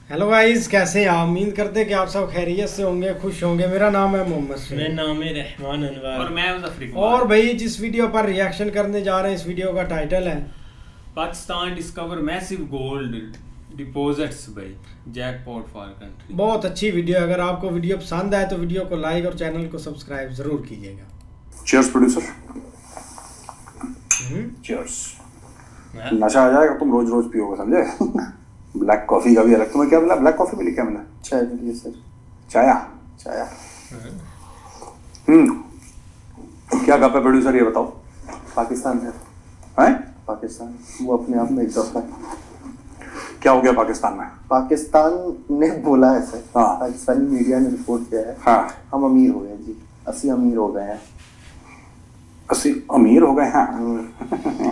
Hello guys, कैसे हैं आप? उम्मीद करते हैं कि आप सब खैरियत से होंगे, खुश होंगे। मेरा नाम है मोहम्मद मेरा सुहेल। नाम है रहमान अनवर और मैं जफरी और कुमार। भाई जिस वीडियो पर रिएक्शन करने जा रहे हैं, इस वीडियो का टाइटल है Pakistan discover massive gold deposits भाई, जैकपॉट फॉर कंट्री। बहुत अच्छी वीडियो है। अगर आपको वीडियो पसंद आए तो वीडियो को लाइक और चैनल को सब्सक्राइब जरूर कीजिएगा। Cheers producer, cheers. नशा आ जाएगा, तुम रोज रोज पियोगे, समझे? ब्लैक कॉफी का भी अलग। तुम्हें क्या मिला? ब्लैक कॉफी मिली? क्या मिला? चाय मिली सर। चाया चाया। क्या गप है प्रोड्यूसर, ये बताओ। पाकिस्तान है। हैं? पाकिस्तान वो अपने आप में एक दफा है। क्या हो गया पाकिस्तान में? पाकिस्तान ने बोला है सर, हाँ। पाकिस्तानी मीडिया ने रिपोर्ट किया है, हाँ। हम अमीर हो गए जी, 80 अमीर हो गए हैं। 80 अमीर हो गए? हाँ।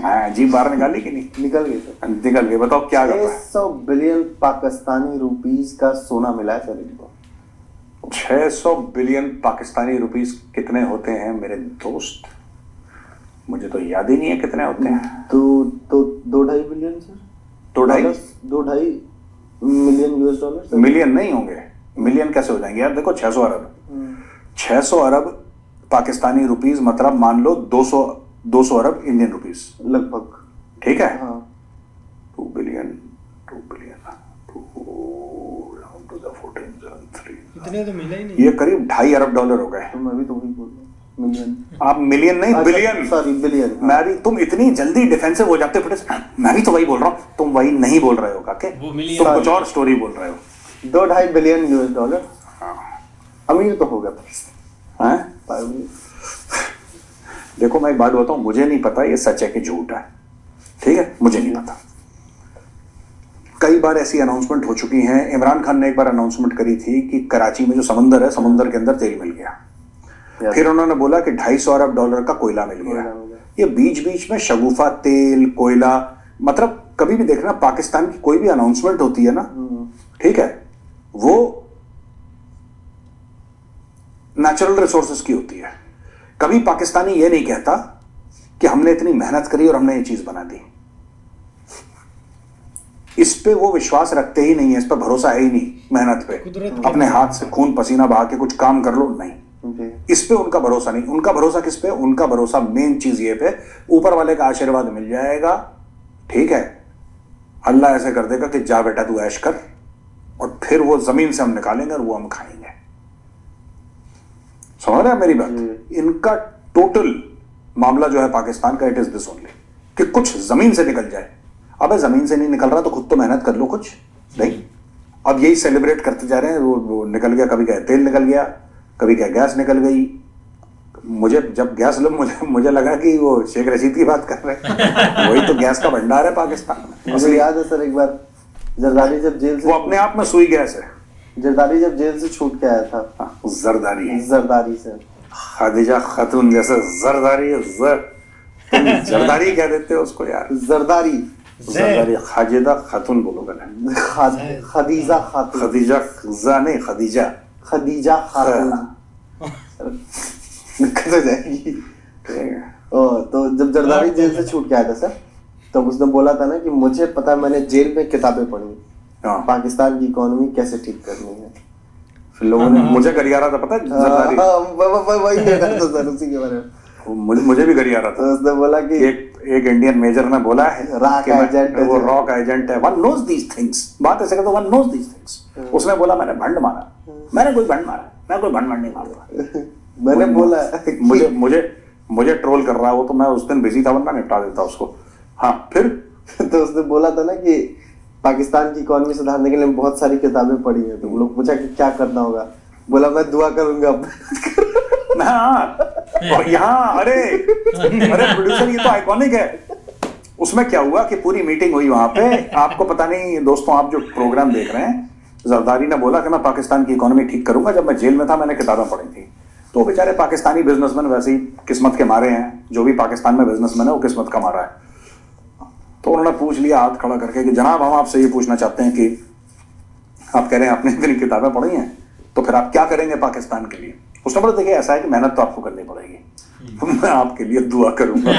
हाँ, जी बाहर निकाली कि नहीं? निकल गए सर। निकल गए। बताओ क्या गप है? 600 बिलियन पाकिस्तानी रुपीस का सोना मिला है सर इनको। 600 बिलियन पाकिस्तानी रुपीस कितने होते हैं मेरे दोस्त? मुझे तो याद ही नहीं है कितने होते हैं। दो ढाई billion sir. 2.5 2.5 million US dollar sir. Million नहीं होंगे, मिलियन कैसे हो जाएंगे यार? देखो 600 अरब, 600 अरब पाकिस्तानी रुपीस, मतलब मान लो 200 अरब इंडियन रुपीस लगभग। ठीक है। हाँ 2 बिलियन 2 बिलियन 1473, इतने तो मिले ही नहीं। ये करीब 2.5 अरब डॉलर हो गए। तो मैं भी तो वही बोल रहा हूँ, मिलियन। आप मिलियन नहीं, बिलियन। Sorry billion. मैं भी, तुम इतनी जल्दी डिफेंसिव हो जाते हो। मैं भी तो वही बोल रहा हूँ, तुम वही नहीं बोल रहे हो काके, वो मिलियन। तुम कुछ और स्टोरी बोल रहे हो। 2.5 बिलियन यूएस डॉलर। अमीर तो हो गया पाकिस्तान। हैं? देखो मैं एक बात बताऊं, मुझे नहीं पता ये सच है कि झूठ है, ठीक है? मुझे नहीं पता। कई बार ऐसी अनाउंसमेंट हो चुकी हैं। इमरान खान ने एक बार अनाउंसमेंट करी थी कि कराची में जो समंदर है, समुंदर के अंदर तेल मिल गया। फिर उन्होंने बोला कि 250 अरब डॉलर का कोयला मिल गया। ये बीच बीच में शगुफा, तेल, कोयला, मतलब कभी भी देखना पाकिस्तान की कोई भी अनाउंसमेंट होती है ना, ठीक है, वो नेचुरल रिसोर्सेज की होती है। कभी पाकिस्तानी ये नहीं कहता कि हमने इतनी मेहनत करी और हमने ये चीज बना दी। इस पे वो विश्वास रखते ही नहीं है, इस पे भरोसा है ही नहीं। मेहनत पे, अपने हाथ से खून पसीना बहा के कुछ काम कर लो, नहीं, इस पे उनका भरोसा नहीं। उनका भरोसा किस पे? उनका भरोसा मेन चीज ये पे, ऊपर वाले का आशीर्वाद मिल जाएगा, ठीक है, अल्लाह ऐसे कर देगा कि जा बेटा तू ऐश कर, और फिर वो जमीन से हम निकालेंगे और वो हम खाएंगे। समझ रहे हैं मेरी बात? इनका टोटल मामला जो है पाकिस्तान का, इट इज दिस ओनली, कि कुछ जमीन से निकल जाए। अबे जमीन से नहीं निकल रहा तो खुद तो मेहनत कर लो कुछ। नहीं, अब यही सेलिब्रेट करते जा रहे हैं। वो निकल गया, कभी क्या तेल निकल गया, कभी क्या गैस निकल गई। मुझे जब गैस मुझे लगा कि वो शेख रशीद की बात कर रहे हैं। वही तो गैस का भंडार है पाकिस्तान में। मुझे याद है सर, एक बार जरदारी जब जेल से, वो अपने आप में सुई गैस है। जरदारी जब जेल से छूट के आया था, जरदारी से खादिजा खातून जैसे जरदारी, तुम जरदारी कह देते हो उसको यार। जरदारी खाजिदा खातून बोलोगे ना? खदीजा खातून। खदीजा नहीं, खदीजा खातून दिक्कत हो जाएगी। तो जब जरदारी जेल से छूट के आया था सर, तब उसने बोला था ना कि मुझे पता, मैंने जेल में किताबें पढ़ी, पाकिस्तान की इकोनॉमी कैसे ठीक करनी है। फिर लोगों ने मुझे गरिया रहा था, पता है जरदारी? वही कह रहा था सर, उसी के बारे में। मुझे भी गरिया रहा था। तो उसने बोला कि एक इंडियन मेजर ने बोला है रॉक एजेंट है, वो रॉक एजेंट है, वन नोज दीज थिंग्स। बात ऐसे करते, वन नोज दीज थिंग्स। उसने बोला मैंने भंड मारा, मैंने कोई भंड मारा, मैं कोई भंड नहीं मारता। मैंने बोला मुझे ट्रोल कर रहा है वो, तो मैं उस दिन बिजी था, वरना निपटा देता उसको। हाँ, फिर तो उसने बोला था ना कि पाकिस्तान की इकोनॉमी सुधारने के लिए बहुत सारी किताबें पढ़ी हैं। तो लोग पूछा कि क्या करना होगा, बोला मैं दुआ करूंगा। और यहाँ अरे प्रोड्यूसर, ये तो आइकॉनिक है। उसमें क्या हुआ कि पूरी मीटिंग हुई वहां पे। आपको पता नहीं दोस्तों, आप जो प्रोग्राम देख रहे हैं, जरदारी ने बोला कि मैं पाकिस्तान की इकोनॉमी ठीक करूंगा। जब मैं जेल में था मैंने किताबें पढ़ी थी। तो बेचारे पाकिस्तानी बिजनेसमैन वैसे ही किस्मत के मारे हैं। जो भी पाकिस्तान में बिजनेसमैन है वो किस्मत का मारा है। तो उन्होंने पूछ लिया हाथ खड़ा करके कि जनाब हम आपसे ये पूछना चाहते हैं कि आप कह रहे हैं आपने इतनी किताबें पढ़ी हैं, तो फिर आप क्या करेंगे पाकिस्तान के लिए? उसने बोला देखिए ऐसा है कि मेहनत तो आपको करनी पड़ेगी, मैं आपके लिए दुआ करूंगा।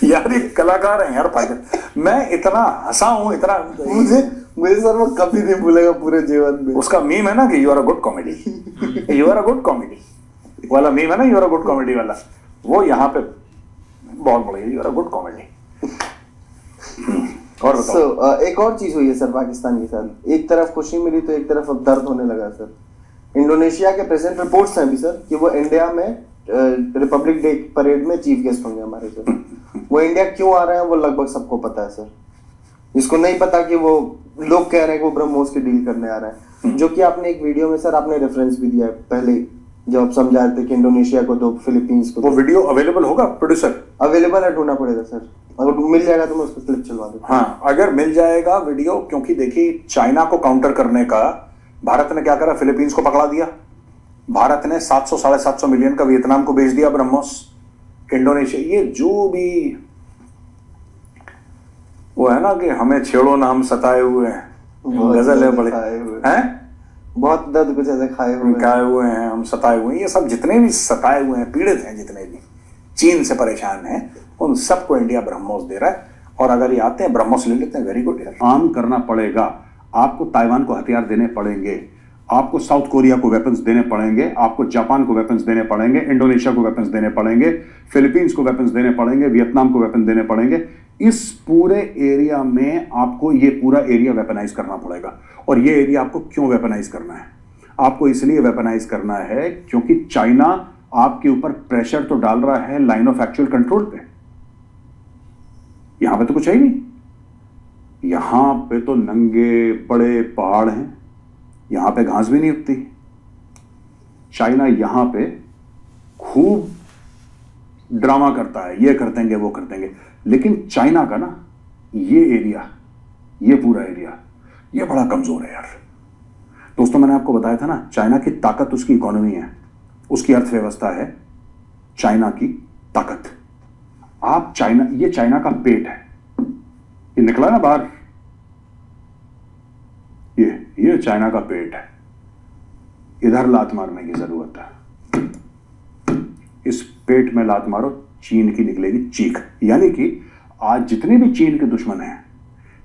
यार ये कलाकार है यार पाकिस्तान। मैं इतना हंसा हूं, इतना मुझे सर वो कभी नहीं भूलेगा पूरे जीवन में। उसका मीम है ना कि you are a good comedy, you are a good comedy वाला मीम है ना, you are a good comedy वाला, वो यहाँ पे बहुत बढ़िया, you are a good comedy. और बताओ। एक और चीज हुई है सर पाकिस्तान के साथ, एक तरफ खुशी मिली तो एक तरफ अब दर्द होने लगा सर। इंडोनेशिया के प्रेसिडेंट, रिपोर्ट्स हैं अभी सर कि वो इंडिया में रिपब्लिक डे परेड में चीफ गेस्ट होंगे हमारे सर। वो इंडिया क्यों आ रहे हैं वो लगभग सबको पता है सर। जिसको नहीं पता कि वो लोग कह रहे हैं कि वो ब्रह्मोस की डील करने आ रहे हैं, जो कि आपने एक वीडियो में सर आपने रेफरेंस भी दिया है पहले, जब आप समझा रहे थे कि इंडोनेशिया को दो, फिलीपींस को। वो वीडियो अवेलेबल होगा प्रोड्यूसर? अवेलेबल है, ढूंढना पड़ेगा सर, अगर मिल जाएगा तो मैं उसको क्लिप चलवा दूंगा। हाँ, अगर मिल जाएगा वीडियो, क्योंकि देखिए चाइना को काउंटर करने का भारत ने क्या करा, फिलीपींस को पकड़ा दिया। भारत ने 700-750 मिलियन का वियतनाम को बेच दिया ब्रह्मोस। इंडोनेशिया, ये जो भी वो है ना कि हमें छेड़ो ना हम सताए हुए हैं, गजल है बड़े हैं, बहुत दर्द कुछ ऐसे खाए हुए हैं हम सताए हुए हैं। ये सब जितने भी सताए हुए हैं, पीड़ित हैं, जितने भी चीन से परेशान हैं, उन सबको इंडिया ब्रह्मोस दे रहा है। और अगर ये आते हैं ब्रह्मोस ले लेते हैं, वेरी गुड यार। आम करना पड़ेगा आपको, ताइवान को हथियार देने पड़ेंगे आपको, साउथ कोरिया को वेपन्स देने पड़ेंगे आपको, जापान को वेपन्स देने पड़ेंगे, इंडोनेशिया को वेपन्स देने पड़ेंगे, फिलीपींस को वेपन्स देने पड़ेंगे, वियतनाम को वेपन देने पड़ेंगे। इस पूरे एरिया में आपको ये पूरा एरिया वेपनाइज करना पड़ेगा। और ये एरिया आपको क्यों वेपनाइज करना है? आपको इसलिए वेपनाइज करना है क्योंकि चाइना आपके ऊपर प्रेशर तो डाल रहा है लाइन ऑफ एक्चुअल कंट्रोल पे। यहां पे तो कुछ है ही नहीं, यहां पे तो नंगे बड़े पहाड़ हैं, यहां पे घास भी नहीं उगती। चाइना यहां पे खूब ड्रामा करता है, ये कर देंगे वो कर देंगे, लेकिन चाइना का ना ये एरिया, ये पूरा एरिया, ये बड़ा कमजोर है यार। दोस्तों मैंने आपको बताया था ना, चाइना की ताकत उसकी इकोनॉमी है, उसकी अर्थव्यवस्था है चाइना की ताकत। आप चाइना, ये चाइना का पेट है, ये निकला ना बाहर, ये चाइना का पेट है, इधर लात मारने की जरूरत है। इस पेट में लात मारो, चीन की निकलेगी चीख। यानी कि आज जितने भी चीन के दुश्मन हैं,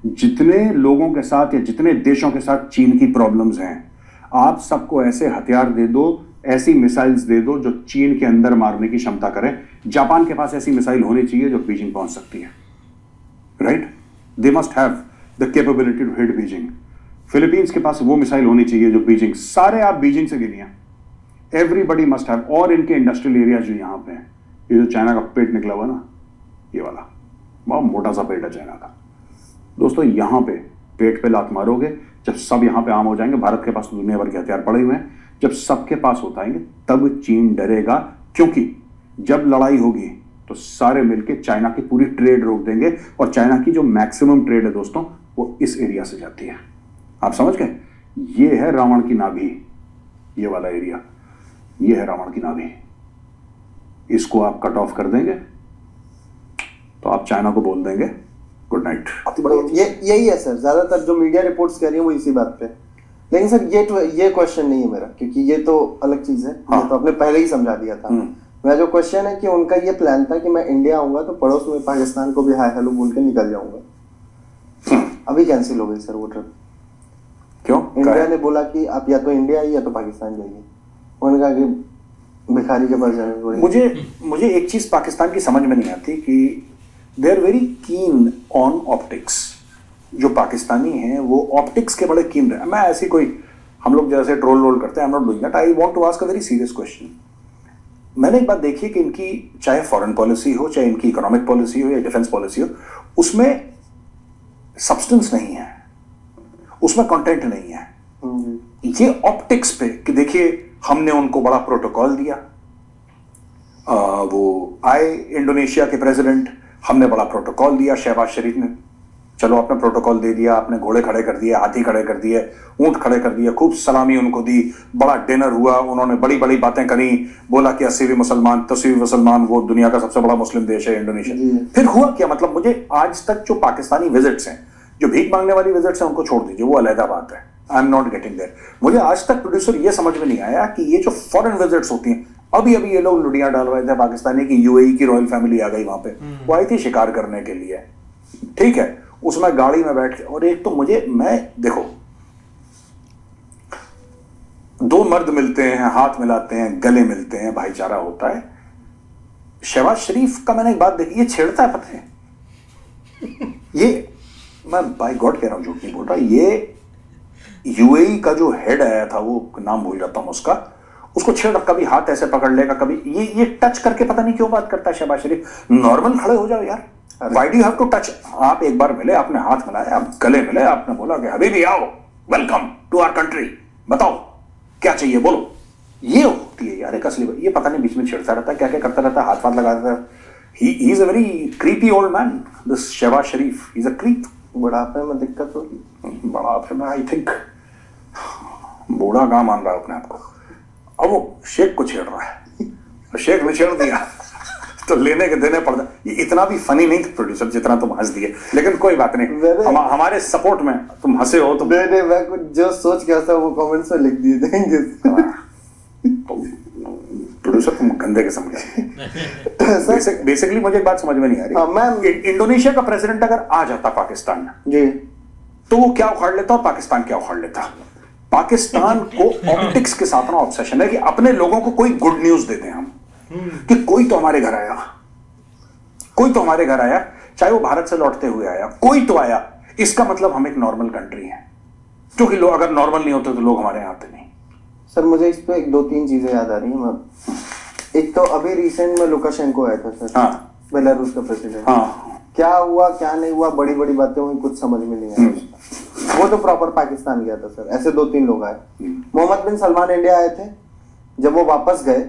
जितने लोगों के साथ या जितने देशों के साथ चीन की प्रॉब्लम्स हैं, आप सबको ऐसे हथियार दे दो, ऐसी मिसाइल्स दे दो जो चीन के अंदर मारने की क्षमता करें। जापान के पास ऐसी मिसाइल होनी चाहिए जो बीजिंग पहुंच सकती है, right? They must have the capability to hit Beijing. Philippines के पास वो मिसाइल होनी चाहिए जो बीजिंग, सारे आप बीजिंग से गिनिए, एवरीबडी मस्ट हैव। और इनके इंडस्ट्रियल एरिया जो यहां पे हैं, ये जो चाइना का पेट निकला हुआ ना, ये वाला बहुत मोटा सा पेट है चाइना का। दोस्तों यहां पे पेट पे लात मारोगे, जब सब यहां पे आम हो जाएंगे, भारत के पास दुनिया भर के हथियार पड़े हुए हैं, जब सबके पास होताएंगे तब चीन डरेगा। क्योंकि जब लड़ाई होगी तो सारे मिलकर चाइना की पूरी ट्रेड रोक देंगे, और चाइना की जो मैक्सिमम ट्रेड है दोस्तों वो इस एरिया से जाती है। आप समझ गए? ये है रावण की नाभि, ये वाला एरिया, ये है रावण की नाभि। इसको आप कट ऑफ कर देंगे तो आप चाइना को बोल देंगे गुड नाइट। यही है सर, ज्यादातर जो मीडिया रिपोर्ट्स कह रही है वो इसी बात पे। लेकिन सर ये क्वेश्चन नहीं है मेरा, क्योंकि ये तो अलग चीज है। हाँ। ये तो आपने पहले ही समझा दिया था। मेरा जो क्वेश्चन है कि उनका ये प्लान था कि मैं इंडिया आऊंगा तो पड़ोस में पाकिस्तान को भी हाय हेलो बोल के निकल जाऊंगा। अभी कैंसिल हो गई सर वो ट्रिप। क्यों? इंडिया ने बोला कि आप या तो इंडिया आइए या तो पाकिस्तान जाइए। उन्होंने कहा कि भिखारी के पास जाने को। मुझे एक चीज पाकिस्तान की समझ में नहीं आती कि they are very keen on optics. जो पाकिस्तानी हैं वो ऑप्टिक्स के बड़े कीन रहे। मैं ऐसी कोई, हम लोग जैसे ट्रोल रोल करते हैं, I am not doing that. I want to ask a very serious question. मैंने एक बात देखी कि इनकी चाहे फॉरेन पॉलिसी हो, चाहे इनकी इकोनॉमिक पॉलिसी हो या डिफेंस पॉलिसी हो, उसमें सब्सटेंस नहीं है, उसमें कंटेंट नहीं है। ये ऑप्टिक्स पे कि देखिए हमने उनको बड़ा प्रोटोकॉल दिया, वो आए इंडोनेशिया के प्रेसिडेंट, हमने बड़ा प्रोटोकॉल दिया शहबाज शरीफ ने। चलो आपने प्रोटोकॉल दे दिया, आपने घोड़े खड़े कर दिए, हाथी खड़े कर दिए, ऊंट खड़े कर दिए, खूब सलामी उनको दी, बड़ा डिनर हुआ, उन्होंने बड़ी बड़ी बातें करी, बोला कि 80वीं मुसलमान 10वीं मुसलमान, वो दुनिया का सबसे बड़ा मुस्लिम देश है इंडोनेशिया। फिर हुआ क्या? मतलब मुझे आज तक जो पाकिस्तानी विजिट्स हैं, जो भीख मांगने वाली विजिट्स हैं, उनको छोड़ दीजिए, वो अलग बात है। I am not getting there. मुझे आज तक प्रोड्यूसर ये समझ में नहीं आया कि ये जो फॉरेन विजिट्स होती हैं, अभी ये लोग लुडियां डाल रहे थे पाकिस्तानी की, यूएई की रॉयल फैमिली आ गई वहां पे, वो आई थी शिकार करने के लिए, ठीक है, उसमें गाड़ी में बैठ के, और एक तो मैं देखो, दो मर्द मिलते हैं, हाथ मिलाते हैं, गले मिलते हैं, भाईचारा होता है। शहबाज शरीफ का मैंने एक बात देखी, ये छेड़ता है, पता है ये, मैं बाय गॉड कह रहा हूं, झूठ नहीं बोल रहा, ये यूएई का जो हेड आया था, वो नाम भूल जाता हूं उसका, उसको छेड़, कभी हाथ ऐसे पकड़ लेगा, कभी ये टच करके, पता नहीं क्यों बात करता है शहबाज शरीफ। नॉर्मल खड़े हो जाओ यार, why do you have to touch? आप एक बार मिले, आपने हाथ मिलाया, आप गले मिले, आपने बोला कि हबीबी आओ, वेलकम टू आवर कंट्री, बताओ क्या चाहिए, बोलो। ये होती है यार एक असली। ये पता नहीं बीच में छेड़ता रहता है, क्या क्या करता रहता है, हाथ लगाता रहता है। He is a very creepy old man, this Shahbaz Sharif, he is a creep. बुढ़ापे में दिक्कत होगी, बुढ़ापे में आई थिंक बूढ़ा कहाँ मान रहा है अपने आप को। अब वो शेख को छेड़ रहा है, शेख ने छेड़ दिया तो लेने के देने पड़ता। ये इतना भी फनी नहीं था प्रोड्यूसर जितना तुम हंस दिए, लेकिन कोई बात नहीं, हमारे सपोर्ट में तुम हंसे हो तो। मैं कुछ जो सोच के हंसा वो कमेंट्स में लिख दिए देंगे। प्रोड्यूसर तुम गंदे किस्म के। बेसिकली मुझे एक बात समझ में नहीं आ रही, इंडोनेशिया का प्रेसिडेंट अगर आ जाता पाकिस्तान में जी, तो वो क्या उखाड़ लेता और पाकिस्तान क्या उखाड़ लेता। पाकिस्तान को ऑप्टिक्स के साथ ना ऑब्सेशन है कि अपने लोगों को कोई गुड न्यूज देते हैं हम, कि कोई तो हमारे घर आया, कोई तो हमारे घर आया, चाहे वो भारत से लौटते हुए आया, कोई तो आया, इसका मतलब हम एक नॉर्मल कंट्री हैं। क्योंकि लोग अगर नॉर्मल नहीं होते तो लोग हमारे यहाँ आते नहीं। सर मुझे इस पे एक दो तीन चीजें याद आ रही हैं। एक तो अभी रिसेंट में लुकाशेंको आया था सर, हाँ, बेलारूस का प्रेसिडेंट। हाँ, क्या हुआ क्या नहीं हुआ, बड़ी बड़ी बातें हुई, कुछ समझ में नहीं आया। वो तो प्रॉपर पाकिस्तान गया था सर। ऐसे दो तीन लोग आए। मोहम्मद बिन सलमान इंडिया आए थे, जब वो वापस गए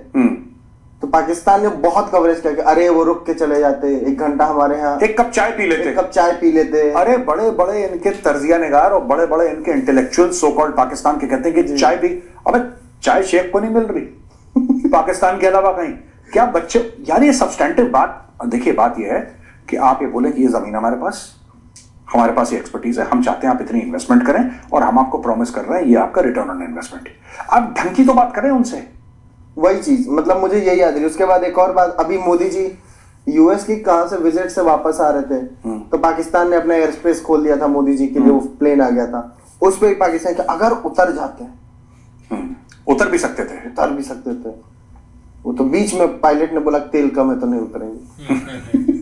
तो पाकिस्तान ने बहुत कवरेज किया कि अरे वो रुक के चले जाते, 1 घंटा हमारे यहाँ एक कप चाय पी लेते। अरे बड़े बड़े इनके तर्जिया निगार और बड़े बड़े इनके इंटेलेक्चुअल सो कॉल्ड पाकिस्तान के कहते हैं कि चाय पी। अबे चाय शेख को नहीं मिल रही पाकिस्तान के अलावा कहीं। क्या बच्चे यार, ये सब्सटेंटिव बात। देखिए बात ये है कि आप ये बोले कि ये जमीन हमारे पास ये एक्सपर्टीज है, हम चाहते हैं आप इतनी इन्वेस्टमेंट करें और हम आपको प्रॉमिस कर रहे हैं ये आपका रिटर्न ऑन इन्वेस्टमेंट। आप ढंग की तो बात करें उनसे। वही चीज, मतलब मुझे यही याद है। उसके बाद एक और बात, अभी मोदी जी यूएस की कहां से विजिट से वापस आ रहे थे, तो पाकिस्तान ने अपना एयर स्पेस खोल दिया था मोदी जी के लिए, वो प्लेन आ गया था उस पर पाकिस्तान के अगर उतर जाते हैं, उतर भी सकते थे। वो तो बीच में पायलट ने बोला तेल कम है तो नहीं उतरेंगे।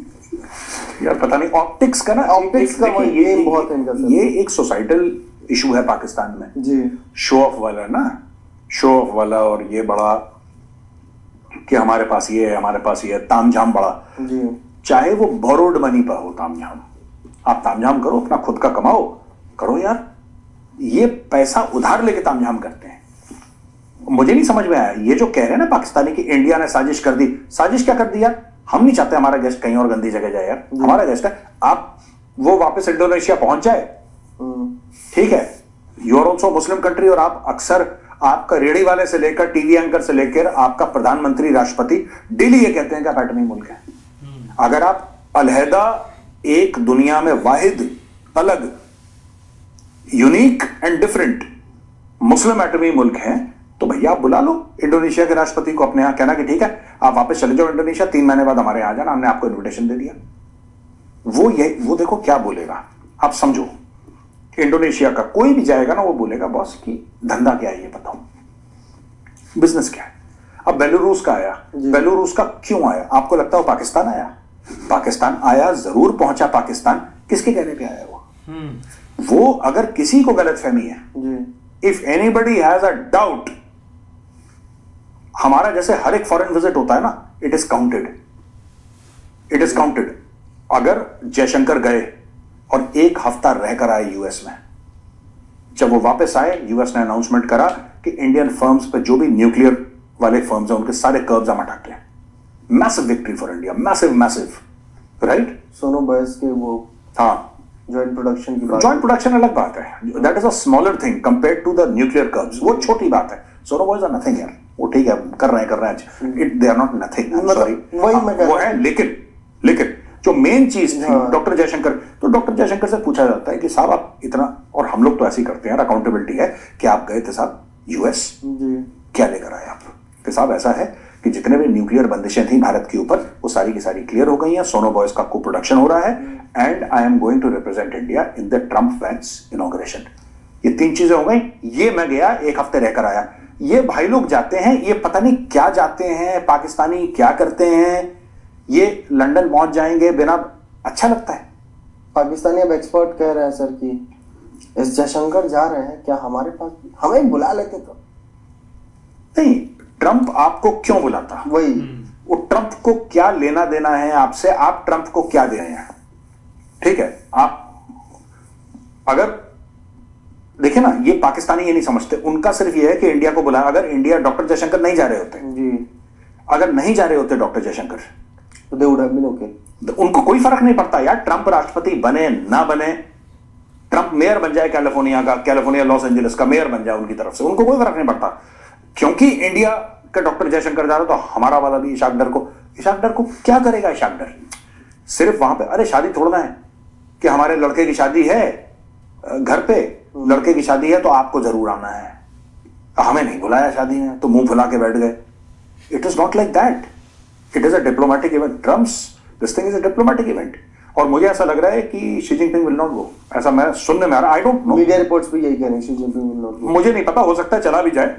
यार पता नहीं ऑप्टिक्स का ये बहुत है इनका सर। ये एक सोसाइटल इशू है पाकिस्तान में जी, शो ऑफ वाला और ये बड़ा कि हमारे पास ये है, हमारे पास ये है, तामझाम बड़ा जी। चाहे वो बोरोड मनी पर हो तामझाम, आप तामझाम करो, अपना खुद का कमाओ, करो यार। ये पैसा उधार लेके तामझाम करते हैं। मुझे नहीं समझ में आया ये जो कह रहे हैं ना पाकिस्तानी की इंडिया ने साजिश कर दी। साजिश क्या कर दी यार? हम नहीं चाहते हमारा गेस्ट कहीं और गंदी जगह जाए यार, हमारा गेस्ट है। आप वो वापस इंडोनेशिया पहुंच जाए, ठीक है, you are also Muslim country, और आप अक्सर आपका रेडी वाले से लेकर टीवी एंकर से लेकर आपका प्रधानमंत्री राष्ट्रपति डेली ये कहते हैं कि आप एटमी मुल्क है। अगर आप अलहदा एक दुनिया में वाहिद अलग यूनिक एंड डिफरेंट मुस्लिम एटमी मुल्क हैं, तो भैया आप बुला लो इंडोनेशिया के राष्ट्रपति को अपने यहां, कहना कि ठीक है आप वापस चले जाओ इंडोनेशिया, 3 महीने बाद हमारे यहां आ जाना, हमने आपको इन्विटेशन दे दिया। वो देखो क्या बोलेगा, आप समझो। इंडोनेशिया का कोई भी जाएगा ना, वो बोलेगा बॉस की धंधा क्या है ये बताओ, बिजनेस क्या है। अब बेलारूस का आया, बेलारूस का क्यों आया? आपको लगता है वो पाकिस्तान आया? पाकिस्तान आया, जरूर पहुंचा पाकिस्तान, किसके कहने पे आया वो अगर किसी को गलतफहमी है, if anybody has a doubt, हमारा जैसे हर एक फॉरेन विजिट होता है ना, इट इज काउंटेड। अगर जयशंकर गए और 1 हफ्ता रहकर आए यूएस में, जब वो वापस आए, यूएस ने अनाउंसमेंट करा कि इंडियन फर्म्स पे जो भी न्यूक्लियर वाले फर्म्स हैं उनके सारे कर्ब्स हम हटाते हैं। Massive victory for India, massive, right. सोनो बॉयज के वो हाँ जॉइंट प्रोडक्शन की बात, जॉइंट प्रोडक्शन अलग बात है, that is a smaller thing compared to the nuclear curbs, वो छोटी बात है। सोनो बॉयज आर नथिंग यार, वो ठीक है कर रहे हैं, it they are not nothing, sorry वही मैं वो है। लेकिन जो मेन चीज थी डॉक्टर जयशंकर, तो डॉक्टर जयशंकर से पूछा जाता है कि साहब आप इतना, और हम लोग तो ऐसे ही करते हैं, अकाउंटेबिलिटी है कि आप गए थे साहब यूएस, क्या लेकर आए आप? कि साहब ऐसा है कि जितने भी न्यूक्लियर बंदिशें थी भारत के ऊपर वो सारी की सारी क्लियर हो गई हैं। सोनो बॉयज का को प्रोडक्शन हो रहा है and I am going to represent India in the Trump Vance inauguration. ये 3 चीजें हो गई। ये मैं गया 1 हफ्ते रहकर आया। ये भाई लोग जाते हैं, ये पता नहीं क्या जाते हैं, पाकिस्तानी क्या करते हैं, ये लंदन पहुंच जाएंगे बिना, अच्छा लगता है। पाकिस्तानी अब एक्सपर्ट कह रहे हैं सर कि एस जयशंकर जा रहे हैं, क्या हमारे पास हमें बुला लेते तो। नहीं, ट्रंप आपको क्यों बुलाता? वही वो ट्रंप को क्या लेना देना है आपसे? आप ट्रंप को क्या दे रहे हैं? ठीक है, आप अगर देखिए ना, ये पाकिस्तानी ये नहीं समझते, उनका सिर्फ ये है कि इंडिया को बुलाया। अगर इंडिया डॉक्टर जयशंकर नहीं जा रहे होते जी, अगर नहीं जा रहे होते डॉक्टर जयशंकर, तो they would have been okay. उनको कोई फर्क नहीं पड़ता यार, ट्रंप राष्ट्रपति बने ना बने, ट्रंप मेयर बन जाए कैलिफोर्निया का, कैलिफोर्निया लॉस एंजलिस का मेयर बन जाए उनकी तरफ से, उनको कोई फर्क नहीं पड़ता। क्योंकि इंडिया का डॉक्टर जयशंकर जा रहा तो हमारा वाला भी इशाक डर को क्या करेगा? इशाक डर सिर्फ वहां पे, अरे शादी थोड़ना है कि हमारे लड़के की शादी है घर पे, लड़के की शादी है तो आपको जरूर आना है, हमें नहीं बुलाया शादी में तो मुंह फुला के बैठ गए। It is not like that, it is a diplomatic event. Trump's this thing is a diplomatic event. और मुझे ऐसा लग रहा है कि Xi Jinping will not go, ऐसा मैं सुनने में आ रहा। I don't know, media reports भी यही कह रहे हैं, Xi Jinping will not go. मुझे नहीं पता, हो सकता है चला भी जाए।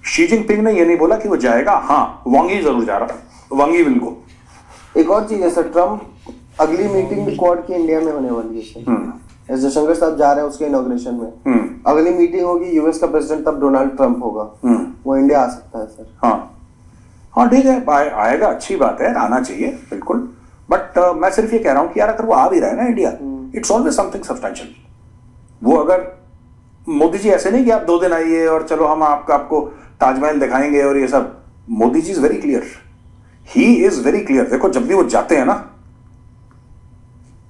शी जिनपिंग ने यह नहीं बोला कि वो जाएगा, हाँ वांग यी जरूर जा रहा, वांग यी विल गो। एक और चीज है सर, ट्रम्प अगली मीटिंग भी क्वाड की इंडिया में होने वाली है सर। एस जयशंकर साहब जा रहे हैं उसके इनॉग्रेशन में। अगली मीटिंग होगी यूएस का प्रेसिडेंट तब डोनाल्ड ट्रंप होगा, वो इंडिया आ सकता है सर। हाँ ठीक है, आएगा, अच्छी बात है, आना चाहिए बिल्कुल। बट मैं सिर्फ ये कह रहा हूं कि यार अगर वो आ भी रहा है ना India, it's always something substantial. वो अगर मोदी जी ऐसे नहीं कि आप 2 दिन आइए और चलो हम आपको ताजमहल दिखाएंगे और ये सब। Modi ji is very clear, he is very clear. देखो जब भी वो जाते हैं ना,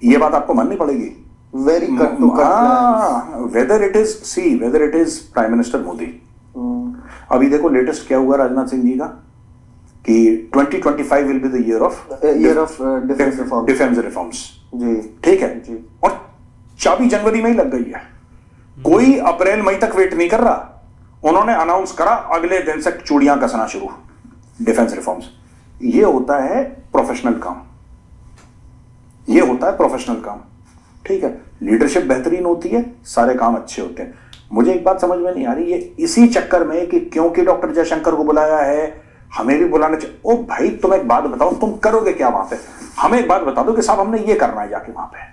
ये बात आपको माननी पड़ेगी, very cut to cut, whether it is prime minister Modi. अभी देखो लेटेस्ट क्या हुआ राजनाथ सिंह जी का, कि 2025 will be the year of defence reforms. जी ठीक है जी। और चाबी जनवरी में ही लग गई है, कोई अप्रैल मई तक वेट नहीं कर रहा। उन्होंने अनाउंस करा अगले दिन से चूड़ियां कसना शुरू, डिफेंस रिफॉर्म्स। ये होता है प्रोफेशनल काम, ये होता है प्रोफेशनल काम। ठीक है, लीडरशिप बेहतरीन होती है, सारे काम अच्छे होते हैं। मुझे एक बात समझ में नहीं आ रही, ये इसी चक्कर में कि क्योंकि डॉक्टर जयशंकर को बुलाया है हमें भी बुलाना चाहिए। ओ भाई तुम एक बात बताओ, तुम करोगे क्या वहां पे? हमें एक बात बता दो कि साहब हमने ये करना है जाके वहां पे।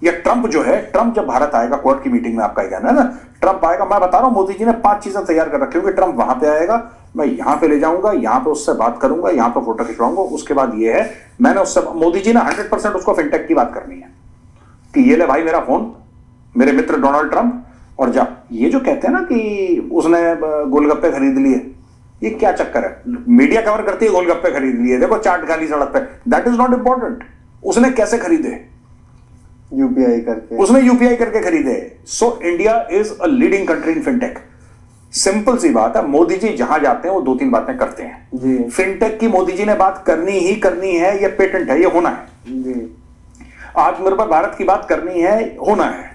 या ट्रंप जो है, ट्रंप जब भारत आएगा क्वाड की मीटिंग में, आपका कहना है ना ट्रंप आएगा, मैं बता रहा हूं मोदी जी ने 5 चीजें तैयार कर रखी होंगी। ट्रंप वहां पे आएगा, मैं यहां पे ले जाऊंगा, यहां पे उससे बात करूंगा, यहां पे फोटो खिंचवाऊंगा। उसके बाद ये है, मैंने उससे, मोदी जी ने 100% उसको फिनटेक की बात करनी है कि ये ले भाई मेरा फोन, मेरे मित्र डोनाल्ड ट्रंप, और जा। ये जो कहते हैं ना कि उसने गोलगप्पे खरीद लिए, ये क्या चक्कर है? मीडिया कवर करती है गोलगप्पे खरीद लिए, देखो चाट खाली सड़क पे, दैट इज नॉट इंपॉर्टेंट। उसने कैसे खरीदे? यूपीआई करके, उसने यूपीआई करके खरीदे। So India is a leading country in fintech. Simple सी बात है, मोदी जी जहां जाते हैं वो 2-3 बातें करते हैं जी। फिनटेक की मोदी जी ने बात करनी ही करनी है, ये पेटेंट है, ये होना है जी। आत्मनिर्भर भारत की बात करनी है, होना है।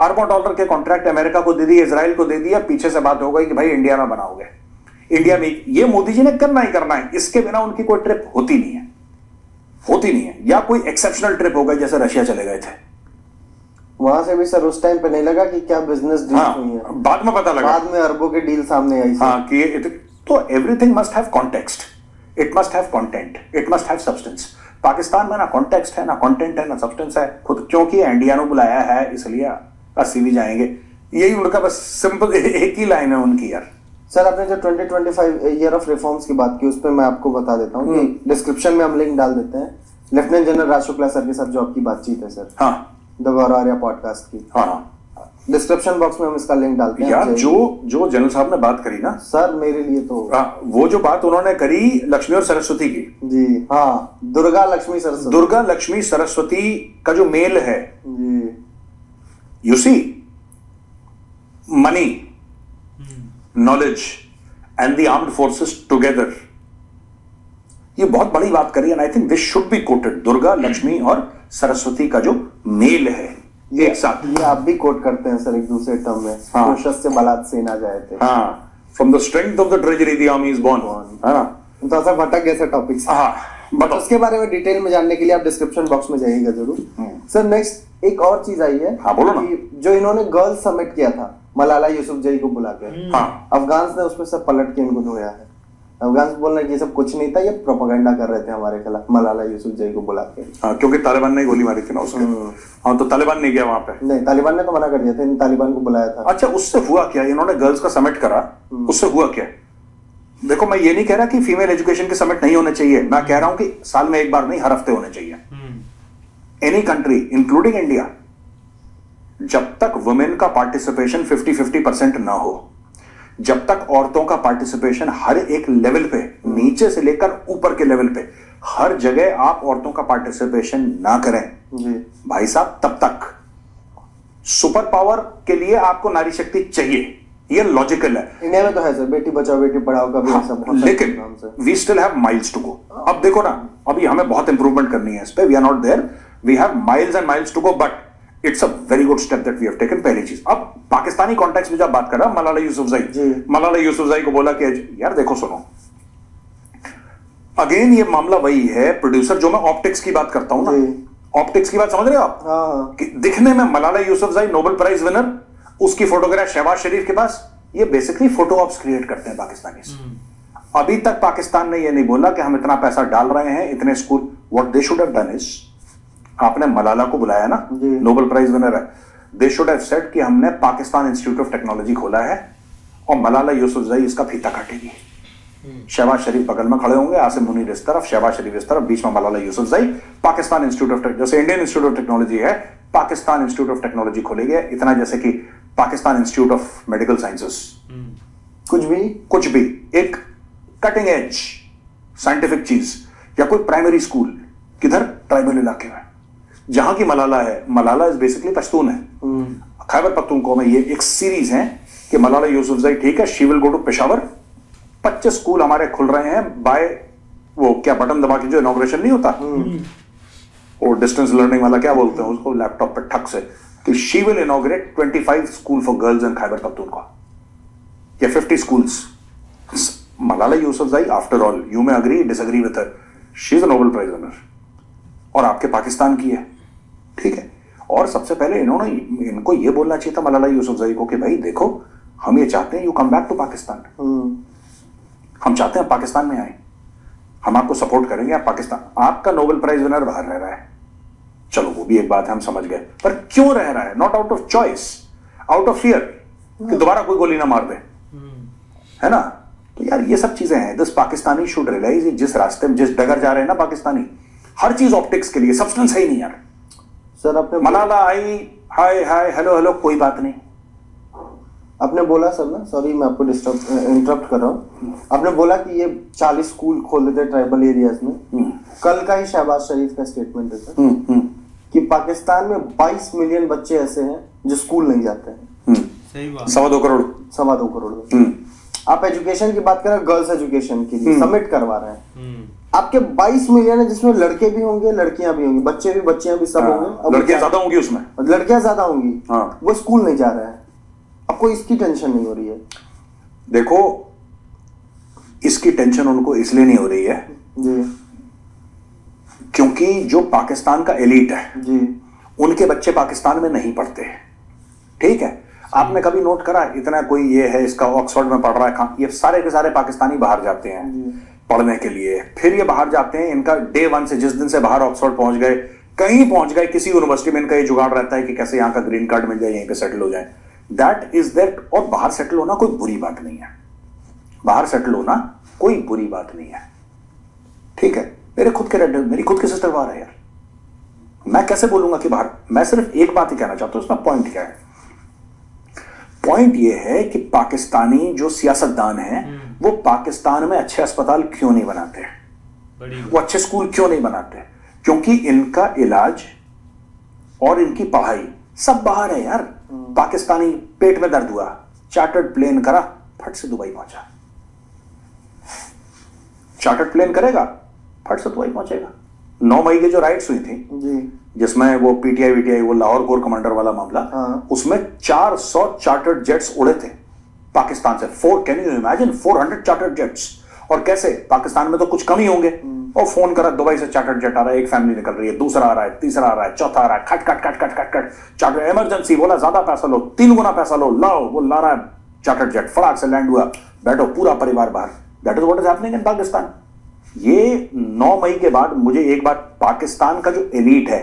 अरबों डॉलर के कॉन्ट्रैक्ट अमेरिका को दे दिए, इजराइल को दे दिया, पीछे से बात हो गई कि भाई इंडिया में बनाओगे, इंडिया में। ये मोदी जी ने करना ही करना है, इसके बिना उनकी कोई ट्रिप होती नहीं है, होती नहीं है। या कोई एक्सेप्शनल ट्रिप हो गई, जैसे रशिया चले गए थे, वहां से भी सर उस टाइम पे नहीं लगा कि क्या बिजनेस डील हुई है, बाद में पता लगा, बाद में अरबों की डील सामने आई। हाँ कि तो everything must have context, it must have content, it must have substance. Pakistan में ना कॉन्टेक्स्ट है, ना कंटेंट है, ना सब्सटेंस है। खुद क्योंकि इंडिया ने बुलाया है इसलिए 80 भी जाएंगे, यही उनका बस सिंपल एक ही लाइन है उनकी यार। सर आपने जो 2025 ईयर ऑफ रिफॉर्म्स की बात की, उस पर मैं आपको बता देता हूँ कि डिस्क्रिप्शन में हम लिंक डाल देते हैं। लेफ्टिनेंट जनरल राज शुक्ला सर के साथ जो आपकी बातचीत है सर, हाँ, द गौरव आर्या पॉडकास्ट की, हाँ, डिस्क्रिप्शन बॉक्स में हम इसका लिंक डालते हैं यार। जो जनरल साहब ने बात करी ना सर, मेरे लिए तो वो जो बात उन्होंने करी लक्ष्मी और सरस्वती की, जी हाँ, दुर्गा लक्ष्मी सरस्वती, दुर्गा लक्ष्मी सरस्वती का जो मेल है जी, you see, money, knowledge and the armed forces together, ये बहुत बड़ी बात करी। And I think this should be quoted. Durga Lakshmi और सरस्वती का जो मेल है एक साथ, ये आप भी कोट करते हैं सर एक दूसरे टर्म में, हाँ। कोशस से बलात् सेना जाए थे। हाँ, from the strength of the treasury the army is born, है ना? तो ऐसा भटक गया सर टॉपिक से। हाँ बताओ। उसके बारे में डिटेल में जानने के लिए आप डिस्क्रिप्शन बॉक्स में जाइएगा जरूर। सर नेक्स्ट एक और चीज आई है। हाँ, बोलो ना। कि जो इन्होंने गर्ल्स समिट किया था मलाला यूसुफजई को बुला के, हाँ अफगान्स ने उसमें सब पलट के इनको धोया है। अफगान्स बोल रहे हैं कि ये सब कुछ नहीं था, ये प्रोपेगेंडा कर रहे थे हमारे खिलाफ मलाला यूसुफजई को बुला के। हाँ, क्योंकि तालिबान ने गोली मारी थी ना उसके। हाँ, तो तालिबान नहीं गया वहां पे। नहीं, तालिबान ने तो मना कर दिया था, इन तालिबान को बुलाया था। अच्छा, उससे हुआ क्या? इन्होंने गर्ल्स का समिट करा, उससे हुआ क्या? देखो, मैं ये नहीं कह रहा कि फीमेल एजुकेशन के समिट नहीं होने चाहिए, मैं कह रहा हूं कि साल में एक बार नहीं, हर हफ्ते होने चाहिए। एनी कंट्री इंक्लूडिंग इंडिया, जब तक वुमेन का पार्टिसिपेशन 50-50% ना हो, जब तक औरतों का पार्टिसिपेशन हर एक लेवल पे, नीचे से लेकर ऊपर के लेवल पे, हर जगह आप औरतों का पार्टिसिपेशन ना करें जी भाई साहब, तब तक सुपर पावर के लिए आपको नारी शक्ति चाहिए, ये लॉजिकल है। इंडिया में तो है सर, बेटी बचाओ बेटी पढ़ाओ का भी ऐसा बहुत सारे लेकिन programs है। We still have miles to go. अब देखो ना, अभी हमें बहुत इंप्रूवमेंट करनी है इस पे, we are not there, we have miles and miles to go, but it's a very good step that we have taken. पहली चीज, अब पाकिस्तानी कॉन्टेक्स्ट में जब बात कर रहा, मलाला यूसुफजई को बोला कि यार देखो सुनो, अगेन ये मामला वही है, प्रोड्यूसर, जो मैं ऑप्टिक्स की बात करता हूं ना, ऑप्टिक्स की बात समझ रहे हो आप? हाँ। कि दिखने में Malala Yousafzai Nobel prize winner, उसकी फोटोग्राफ शहबाज शरीफ के पास, ये बेसिकली फोटो ऑप्स क्रिएट करते हैं पाकिस्तानी। अभी तक पाकिस्तान ने ये नहीं बोला कि हम इतना पैसा डाल रहे हैं, इतने school. What they should have done is, आपने मलाला को बुलाया ना, नोबेल प्राइज विनर है, दे शुड हैव सेड कि हमने पाकिस्तान इंस्टीट्यूट ऑफ टेक्नोलॉजी खोला है और मलाला यूसुफजई इसका फीता काटेगी। शहबाज शरीफ बगल में खड़े होंगे, आसिम मुनीर इस तरफ, शहबाज शरीफ इस तरफ, बीच में मलाला यूसुफजई। पाकिस्तान इंस्टीट्यूट ऑफ जैसे इंडियन इंस्टीट्यूट ऑफ टेक्नोलॉजी है, पाकिस्तान इंस्टीट्यूट ऑफ टेक्नोलॉजी खोलेंगे, इतना जैसे कि Pakistan institute of medical sciences. कुछ भी एक कटिंग एज साइंटिफिक चीज, या कोई प्राइमरी स्कूल किधर, ट्राइबल इलाके में, जहां की मलाला है। मलाला इज बेसिकली पश्तून है, खैबर पख्तूनख्वा में। ये एक सीरीज है कि मलाला यूसुफजई ठीक है, she will go to Peshawar. 25 school हमारे खुल रहे हैं बाय वो क्या बटन दबा के जो इनॉग्रेशन नहीं होता, वो डिस्टेंस लर्निंग वाला क्या बोलते हैं उसको, लैपटॉप पे ठक से, कि she will inaugurate 25 school for girls in Khyber Pakhtunkhwa, या 50 schools. Malala Yousafzai, after all, you may agree disagree with her, she is a Nobel prize winner और आपके पाकिस्तान की है, ठीक है। और सबसे पहले इनको ये बोलना चाहिए था मलाला यूसुफजई को कि भाई देखो, हम ये चाहते हैं you come back to Pakistan, हम चाहते हैं पाकिस्तान में आए, हम आपको सपोर्ट करेंगे, आप पाकिस्तान, आपका नोबेल प्राइज विनर बाहर रह रहा है, चलो वो भी एक बात है, हम समझ गए, पर क्यों रह रहा है? Not out of choice, out of fear कि दोबारा कोई गोली ना मार दे, है ना? तो यार ये सब चीजें हैं, दिस पाकिस्तानी शुड रियलाइज, जिस रास्ते में, जिस डगर जा रहे हैं ना पाकिस्तानी, हर चीज ऑप्टिक्स के लिए, सब्सटेंस है ही नहीं यार। सर आपने मलाला आई, हाय हाय हेलो हेलो, कोई बात नहीं। आपने बोला सर ना, सॉरी मैं आपको इंटरप्ट कर रहा हूँ, आपने बोला कि ये 40 स्कूल खोल देते ट्राइबल एरियाज में। कल का ही शहबाज शरीफ का स्टेटमेंट है सर, कि पाकिस्तान में 22 मिलियन बच्चे ऐसे हैं जो स्कूल नहीं जाते हैं। सही बात। 2.25 करोड़, 2.25 करोड़। आप एजुकेशन की बात करें, गर्ल्स एजुकेशन की समिट करवा रहे हैं, आपके 22 मिलियन है जिसमें लड़के भी होंगे, लड़कियां भी होंगी, बच्चे भी, बच्चियां भी, सब होंगे। लड़कियां ज्यादा होंगी उसमें, लड़कियां ज्यादा होंगी, हाँ। वो स्कूल नहीं जा रहे हैं, आपको इसकी टेंशन नहीं हो रही है? देखो, इसकी टेंशन उनको इसलिए नहीं हो रही है जी, क्योंकि जो पाकिस्तान का एलीट है जी, उनके बच्चे पाकिस्तान में नहीं पढ़ते हैं, ठीक है। आपने कभी नोट करा, इतना कोई ये है इसका ऑक्सफोर्ड में पढ़ रहा है, ये सारे के सारे पाकिस्तानी बाहर जाते हैं पढ़ने के लिए, फिर ये बाहर जाते हैं, इनका डे 1 से, जिस दिन से बाहर ऑक्सफोर्ड पहुंच गए, कहीं पहुंच गए, किसी यूनिवर्सिटी में इनका ये जुगाड़ रहता है कि कैसे यहाँ का ग्रीन कार्ड मिल जाए, यहीं पे सेटल हो जाए, दैट इज दैट। और बाहर सेटल होना कोई बुरी बात नहीं है, बाहर सेटल होना कोई बुरी बात नहीं है, ठीक है। मेरी खुद की सिस्टर बाहर है यार, मैं कैसे बोलूंगा कि बाहर? मैं सिर्फ एक बात ही कहना चाहता हूं, उसमें पॉइंट क्या है? पॉइंट ये है कि पाकिस्तानी जो सियासतदान हैं, वो पाकिस्तान में अच्छे अस्पताल क्यों नहीं बनाते, वो अच्छे स्कूल क्यों नहीं बनाते? क्योंकि इनका इलाज और इनकी पढ़ाई सब बाहर है यार। पाकिस्तानी पेट में दर्द हुआ, चार्टर्ड प्लेन करा, फट से दुबई पहुंचा, चार्टर्ड प्लेन करेगा, फट से दुबई पहुंचेगा। 9 मई की जो राइट्स हुई थी जी, जिसमें वो पीटीआई वो लाहौर कोर कमांडर वाला मामला, उसमें 400 चार्टर्ड जेट्स उड़े थे, पाकिस्तान से। Can you imagine 400 chartered jets. और कैसे, पाकिस्तान में तो कुछ कम ही होंगे। और फोन करा, दुबई से चार्टर्ड जेट आ रहा है, एक फैमिली निकल रही है, दूसरा आ रहा है, तीसरा आ रहा है, चौथा आ रहा है, खट खट खट खट खट खट चार्टर इमरजेंसी, बोला ज्यादा पैसा लो, 3 गुना पैसा लो, लाओ, वो ला रहा है चार्टर्ड जेट, फटाक से लैंड हुआ, बैठो पूरा परिवार बाहर। That is what is happening in Pakistan. ये 9 मई के बाद मुझे एक बात, पाकिस्तान का जो एलीट है,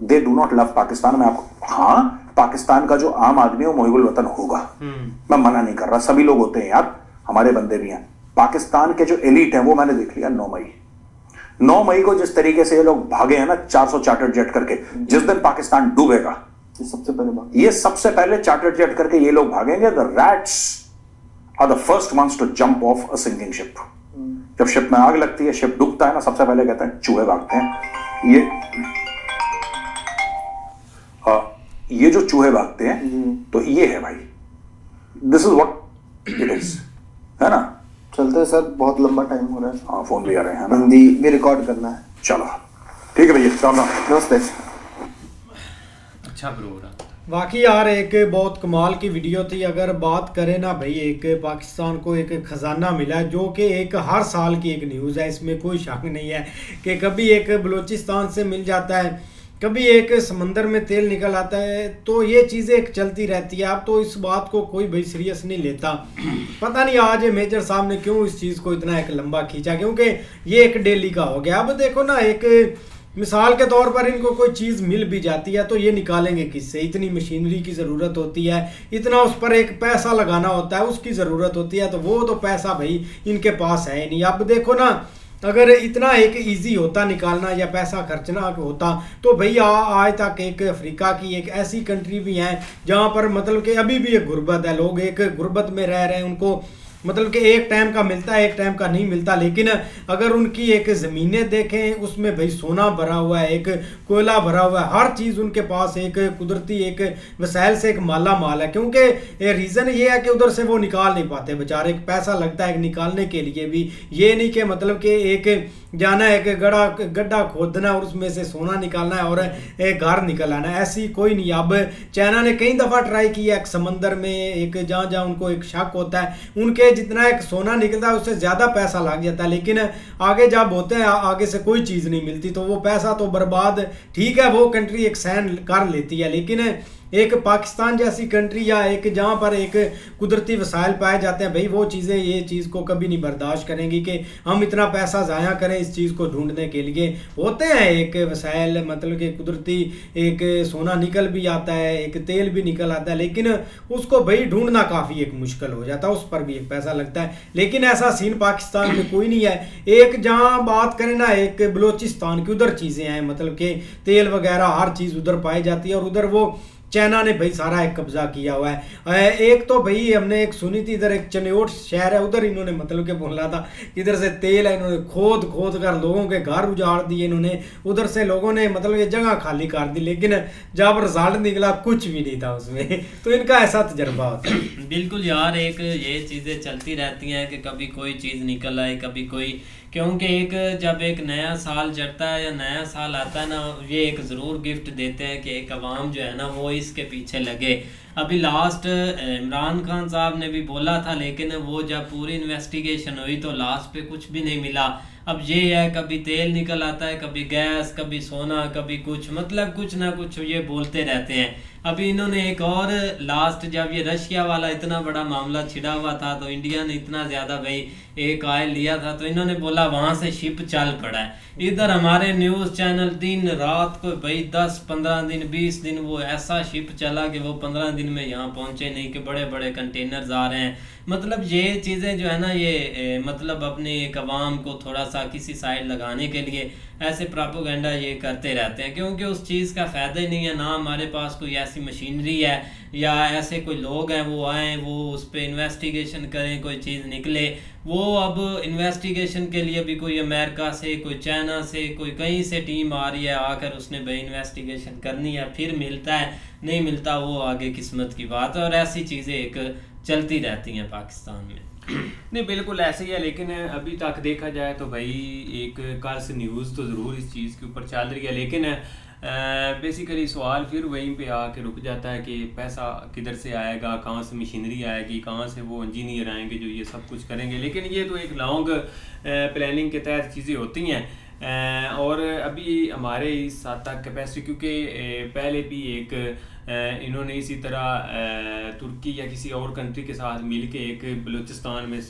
they do not love Pakistan. मैं आपको, हाँ, पाकिस्तान का जो आम आदमी है वो मुहिबुल वतन होगा, मैं मना नहीं कर रहा, सभी लोग होते हैं यार, हमारे बंदे भी हैं। पाकिस्तान के जो एलीट हैं वो मैंने देख लिया 9 मई को जिस तरीके से ये लोग भागे हैं ना 400 चार्टर्ड जेट करके, जिस दिन पाकिस्तान डूबेगा ये सबसे पहले चार्टर्ड जेट करके ये लोग भागेंगे। The rats are the first ones to jump off a sinking ship. जब शिप में आग लगती है, शिप डूबता है ना, सबसे पहले कहते हैं चूहे भागते हैं। ये जो चूहे भागते हैं, तो ये है भाई, this is what it is, है ना। चलते हैं सर, बहुत लंबा टाइम हो रहा है। हाँ, फोन भी आ रहे हैं ना, हिंदी भी रिकॉर्ड करना है। चलो ठीक है भैया, चलो नमस्ते। अच्छा प्रोग्राम। बाकी यार एक बहुत कमाल की वीडियो थी। अगर बात करें ना भाई, एक पाकिस्तान को एक खजाना मिला जो कि एक हर साल की एक न्यूज़ है, इसमें कोई शक नहीं है कि कभी एक बलूचिस्तान से मिल जाता है, कभी एक समंदर में तेल निकल आता है, तो ये चीज़ें एक चलती रहती है। अब तो इस बात को कोई भाई सीरियस नहीं लेता। पता नहीं आज मेजर साहब ने क्यों इस चीज़ को इतना एक लंबा खींचा, क्योंकि ये एक डेली का हो गया। अब देखो ना, एक मिसाल के तौर पर इनको कोई चीज़ मिल भी जाती है तो ये निकालेंगे किससे? इतनी मशीनरी की ज़रूरत होती है, इतना उस पर एक पैसा लगाना होता है, उसकी ज़रूरत होती है, तो वो तो पैसा भाई इनके पास है नहीं। अब देखो ना, अगर इतना एक इजी होता निकालना या पैसा खर्चना होता तो भैया आज तक एक अफ्रीका की एक ऐसी कंट्री भी हैं जहाँ पर मतलब कि अभी भी एक गुर्बत है, लोग एक गुर्बत में रह रहे हैं, उनको मतलब कि एक टाइम का मिलता है, एक टाइम का नहीं मिलता। लेकिन अगर उनकी एक ज़मीनें देखें, उसमें भाई सोना भरा हुआ है, एक कोयला भरा हुआ है, हर चीज़ उनके पास एक कुदरती एक वसाइल से एक माला माल है। क्योंकि रीज़न ये है कि उधर से वो निकाल नहीं पाते बेचारे, एक पैसा लगता है निकालने के लिए भी। ये नहीं कि मतलब कि एक जाना है कि गड्ढा खोदना और उसमें से सोना निकालना है और एक घर निकल आना है, ऐसी कोई नहीं। अब चाइना ने कई दफ़ा ट्राई किया एक समंदर में, एक जहाँ जहाँ उनको एक शक होता है, उनके जितना एक सोना निकलता है उससे ज़्यादा पैसा लग जाता है, लेकिन आगे जब होते हैं आगे से कोई चीज़ नहीं मिलती, तो वो पैसा तो बर्बाद। ठीक है, वो कंट्री एक सहन कर लेती है, लेकिन एक पाकिस्तान जैसी कंट्री या एक जहाँ पर एक कुदरती वसाइल पाए जाते हैं भाई, वो चीज़ें ये चीज़ को कभी नहीं बर्दाश्त करेंगी कि हम इतना पैसा ज़ाया करें इस चीज़ को ढूंढने के लिए। होते हैं एक वसाइल, मतलब कि कुदरती एक सोना निकल भी आता है, एक तेल भी निकल आता है, लेकिन उसको भाई ढूंढना काफ़ी एक मुश्किल हो जाता है, उस पर भी एक पैसा लगता है। लेकिन ऐसा सीन पाकिस्तान में कोई नहीं है। एक जहाँ बात करें ना, एक बलूचिस्तान की, उधर चीज़ें हैं, मतलब कि तेल वगैरह हर चीज़ उधर पाई जाती है, और उधर वो चाइना ने भाई सारा एक कब्जा किया हुआ है। एक तो भाई हमने एक सुनी थी, इधर एक चनियोट शहर है, उधर इन्होंने मतलब कि बोला था इधर से तेल है, इन्होंने खोद खोद कर लोगों के घर उजाड़ दिए इन्होंने, उधर से लोगों ने मतलब ये जगह खाली कर दी, लेकिन जब रिजल्ट निकला कुछ भी नहीं था उसमें। तो इनका ऐसा तजर्बा होता है। बिल्कुल यार, एक ये चीज़ें चलती रहती हैं कि कभी कोई चीज़ निकल आए, कभी कोई, क्योंकि एक जब एक नया साल चढ़ता है या नया साल आता है ना, ये एक ज़रूर गिफ्ट देते हैं कि एक आवाम जो है ना वो इसके पीछे लगे। अभी लास्ट इमरान खान साहब ने भी बोला था, लेकिन वो जब पूरी इन्वेस्टिगेशन हुई तो लास्ट पे कुछ भी नहीं मिला। अब ये है, कभी तेल निकल आता है, कभी गैस, कभी सोना, कभी कुछ, मतलब कुछ ना कुछ ये बोलते रहते हैं। अभी इन्होंने एक और लास्ट, जब ये रशिया वाला इतना बड़ा मामला छिड़ा हुआ था तो इंडिया ने इतना ज़्यादा भाई एक ऑयल लिया था, तो इन्होंने बोला वहाँ से शिप चल पड़ा है। इधर हमारे न्यूज़ चैनल दिन रात को भाई 10-15 दिन 20 दिन वो ऐसा शिप चला कि वो 15 दिन में यहाँ पहुँचे नहीं, कि बड़े बड़े कंटेनर्स आ रहे हैं। मतलब ये चीज़ें जो है ना, ये मतलब अपने एक अवाम को थोड़ा सा किसी साइड लगाने के लिए ऐसे प्रोपेगेंडा ये करते रहते हैं, क्योंकि उस चीज़ का फ़ायदा ही नहीं है। ना हमारे पास कोई ऐसी मशीनरी है या ऐसे कोई लोग हैं वो आएँ, वो उस पर इन्वेस्टिगेशन करें, कोई चीज़ निकले। वो अब इन्वेस्टिगेशन के लिए भी कोई अमेरिका से, कोई चाइना से, कोई कहीं से टीम आ रही है, आकर उसने भाई इन्वेस्टिगेशन करनी है, फिर मिलता है, नहीं मिलता वो आगे किस्मत की बात है। और ऐसी चीज़ें एक चलती रहती हैं पाकिस्तान में। नहीं बिल्कुल ऐसे ही है, लेकिन अभी तक देखा जाए तो भाई एक कल से न्यूज़ तो ज़रूर इस चीज़ के ऊपर चल रही है, लेकिन बेसिकली सवाल फिर वहीं पे आके रुक जाता है कि पैसा किधर से आएगा, कहाँ से मशीनरी आएगी, कहाँ से वो इंजीनियर आएंगे जो ये सब कुछ करेंगे। लेकिन ये तो एक लॉन्ग प्लानिंग के तहत चीज़ें होती हैं। और अभी हमारे इस हद तक कैपेसिटी, क्योंकि पहले भी एक इन्होंने इसी तरह तुर्की या किसी और कंट्री के साथ मिलके एक बलूचिस्तान में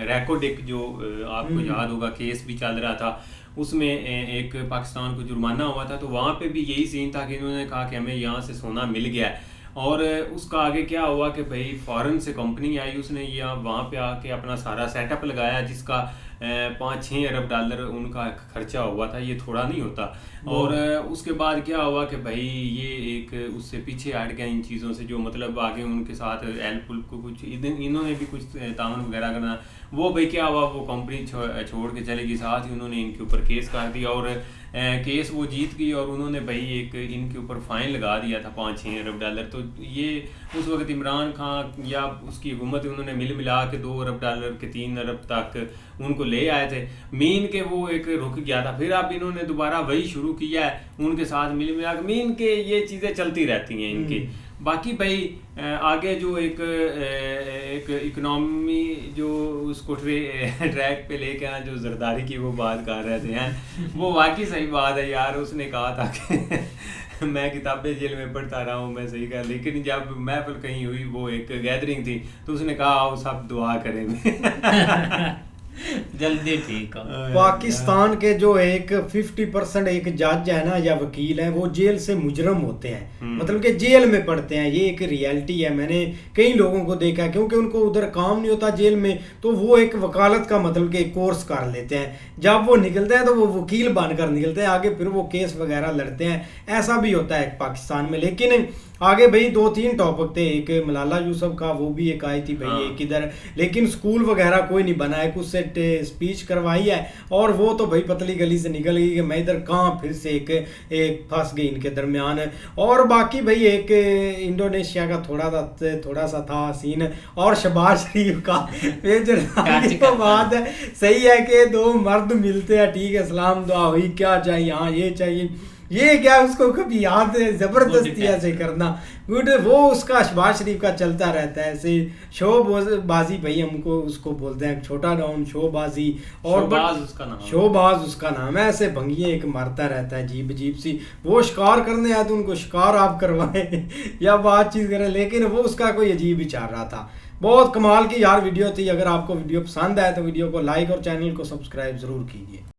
रैकोडिक जो आपको याद होगा केस भी चल रहा था, उसमें एक पाकिस्तान को जुर्माना हुआ था। तो वहाँ पे भी यही सीन था कि इन्होंने कहा कि हमें यहाँ से सोना मिल गया है, और उसका आगे क्या हुआ कि भाई फॉरेन से कंपनी आई, उसने यहाँ वहाँ पे आके अपना सारा सेटअप लगाया जिसका 5-6 अरब डॉलर उनका खर्चा हुआ था। ये थोड़ा नहीं होता। और उसके बाद क्या हुआ कि भाई ये एक उससे पीछे हट गया इन चीज़ों से, जो मतलब आगे उनके साथ हेल्प को कुछ इन्होंने भी कुछ तावन वगैरह करना, वो भाई क्या हुआ, वो कंपनी छोड़ के चलेगी, साथ ही उन्होंने इनके ऊपर केस कर दिया, और केस वो जीत गई, और उन्होंने भाई एक इनके ऊपर फ़ाइन लगा दिया था 5-6 अरब डॉलर। तो ये उस वक्त इमरान खान या उसकी हुकूमत, उन्होंने मिला के 2 अरब डॉलर के 3 अरब तक उनको ले आए थे, मीन के वो एक रुक गया था। फिर अब इन्होंने दोबारा वही शुरू किया है उनके साथ मिला के, मीन के ये चीज़ें चलती रहती हैं इनकी। बाकी भाई आगे जो एक इकोनॉमी जो उसको ट्रैक पे लेके आना, जो जरदारी की वो बात कर रहे थे हैं, वो वाकई सही बात है यार। उसने कहा था कि मैं किताबें जेल में पढ़ता रहा हूँ, मैं सही कहा, लेकिन जब महफिल कहीं हुई, वो एक गैदरिंग थी, तो उसने कहा आओ सब दुआ करेंगे जल्दी ठीक हो। पाकिस्तान के जो एक 50% एक जज है ना या वकील है, वो जेल से मुजरम होते हैं, मतलब कि जेल में पड़ते हैं। ये एक रियलिटी है, मैंने कई लोगों को देखा है, क्योंकि उनको उधर काम नहीं होता जेल में, तो वो एक वकालत का मतलब कि कोर्स कर लेते हैं। जब वो निकलते हैं तो वो वकील बनकर निकलते हैं, आगे फिर वो केस वगैरह लड़ते हैं। ऐसा भी होता है पाकिस्तान में। लेकिन आगे भाई 2-3 टॉपिक थे, एक मलाला यूसुफ का वो भी एक आई थी भाई, एक इधर, लेकिन स्कूल वगैरह कोई नहीं बना है, कुछ से स्पीच करवाई है, और वो तो भाई पतली गली से निकल गई कि मैं इधर कहाँ फिर से एक फंस गई इनके दरमियान। और बाकी भाई एक इंडोनेशिया का थोड़ा सा था सीन, और शहबाज शरीफ का जो बात है, सही है कि 2 मर्द मिलते हैं, ठीक है, सलाम दुआ हुई, क्या चाहिए, हाँ ये चाहिए, ये क्या उसको कभी याद है, जबरदस्ती ऐसे करना गुड, वो उसका शहबाज शरीफ का चलता रहता है ऐसे। शोबाजी भाई हमको उसको बोलते हैं, छोटा डाउन शोबाजी, और शोबाज उसका नाम है। ऐसे भंगिए एक मारता रहता है अजीब अजीब सी, वो शिकार करने आए तो उनको शिकार आप करवाएं या बातचीत करें, लेकिन वो उसका कोई अजीब ही चल रहा था। बहुत कमाल की यार वीडियो थी। अगर आपको वीडियो पसंद आए तो वीडियो को लाइक और चैनल को सब्सक्राइब जरूर कीजिए।